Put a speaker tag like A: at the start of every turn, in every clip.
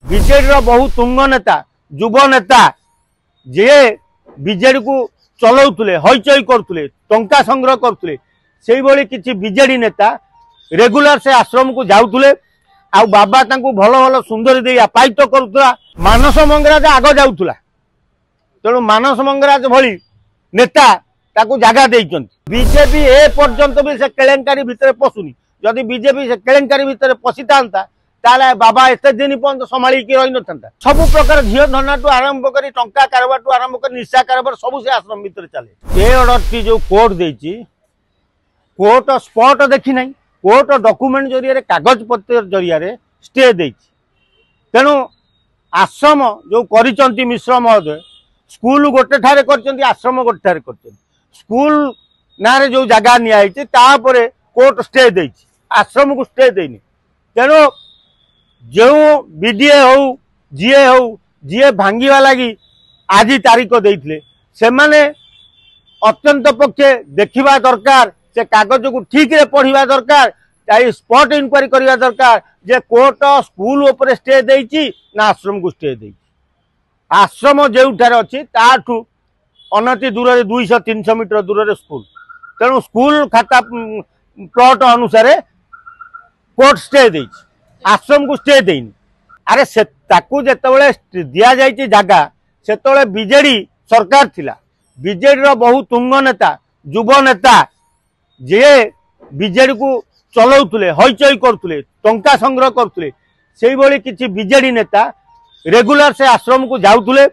A: BJD बहु तुंग नेता युव नेता जे बीजेडी को चलाउले हईचई करुले टंका संग्रह करुले से भाई किसी बीजेडी नेता रेगुलर से आश्रम को जाऊले आउ बाबा तांको भल भल सुंदर दे अपायित करुला। मानस मंगराज आग जाऊला तेणु मानस मंगराज भली नेता ताकू जगह देइचंती। बीजेपी ए पर्यंत भी से केलेंकारी भितर पशुनी। जदि बीजेपी से केलेंकारी भितर पशि था ताले बाबा एत दिन पर्यंत संभाळिकी रही न था। सब प्रकार झील धनाटू आरंभ कर टंका कारोबार आरंभ कर निशा कारोबार सब से आश्रम भितर चले। ये ऑर्डर टी जो कोर्ट देछि कोर्ट स्पॉट देखी ना कोर्ट डॉक्यूमेंट जरिया कागज पत्र जरिया स्टे देछि। तेणु आश्रम जो करिसंती मिश्र महोदय स्कूल गोटे ठारे करचंती आश्रम गोटे ठारे करचंती। स्कूल ना रे जो जगह नियाइछि तापरे कोर्ट स्टे देछि आश्रम को स्टे देनी। तेणु जो बीडीए हो जीए भांगा लगी आज तारीख देते से माने अत्यंत पक्षे देखा दरकार से कागज को ठीक रे पढ़ा दरकार स्पॉट इनक्वारी करवा दरकार जे कोर्ट स्कूल उपर स्टे देछि ना आश्रम को स्टे देछि। आश्रम जो अच्छी ताठू अनति दूर 200-300 मीटर दूर स्कूल। तेणु स्कूल खाता प्लॉट अनुसार कोर्ट स्टे देछि आश्रम को स्टे देनी। अरे से ताकू जेतेबेले दिया जाइछि जगह सेतेबेले बीजेडी सरकार थिला। बीजेडी बहु तुंग नेता युव नेता जे बीजेडी को चलाउले हईचई करुले टंका संग्रह करुले से भाई किसी बीजेडी नेता रेगुलर से आश्रम को जाऊले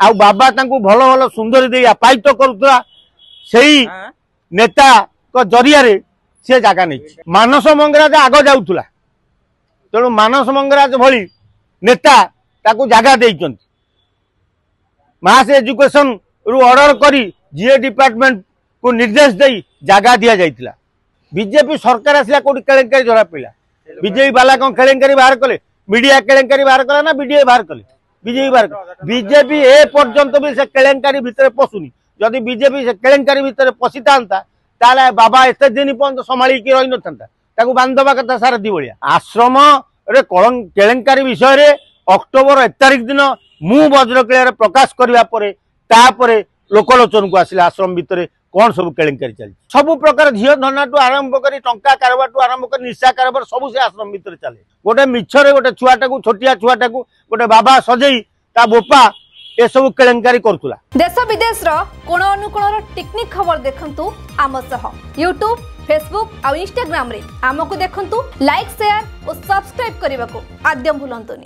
A: आउ बाबा तांको भल भल सुंदर दे अपायित करुला से नेता को जरिया से जगह नहीं। मानस मंगराज आग जाऊला तेणु मानस मंगराज भली नेता ताकू जगह देइचंती। मास एजुकेशन रु ऑर्डर करी जीए डिपार्टमेंट को निर्देश दे जगह दिया जाइतिला। बीजेपी सरकार आसला कोठी केलेंकारी जरा पड़ा बीजेपी वाला कौन केलेंकारी बाहर कले मीडिया केलेंकारी बाहर कला ना बीडीए बाहर कले बीजेपी बाहर बीजेपी ए पर्यंत भी से केलेंकारी भितर पशुनी। जदि बीजेपी से केलेंकारी भितर पशि था ताले बाबा एत दिन पर्यंत संभाळिकी रही न था बांधवा कथा सारा दी भाया। आश्रम रे केलेंकारी विषय रे अक्टोबर 1 तारिख दिन मु वज्रकिला प्रकाश करने लोकलोचन को आसिला आश्रम भितर कौन सब केलेंकारी चली सब प्रकार झील धनाटू आरंभ कर टंका कारोबार आरंभ कर निशा कारोबार सब से आश्रम भितर चले। गोटे मिछरे गोटे छुआटा को छोटिया छुआटा को गोटे बाबा सजई ता बोपा ए सब केलेंकारी करतुला।
B: देश विदेश रो कोण अनुकोण टेक्निक खबर देखंतु आम सह यूट्यूब फेसबुक और इंस्टाग्राम रे आमको देखंतु लाइक शेयर और सब्सक्राइब करने को आद्य भूलंतुनी।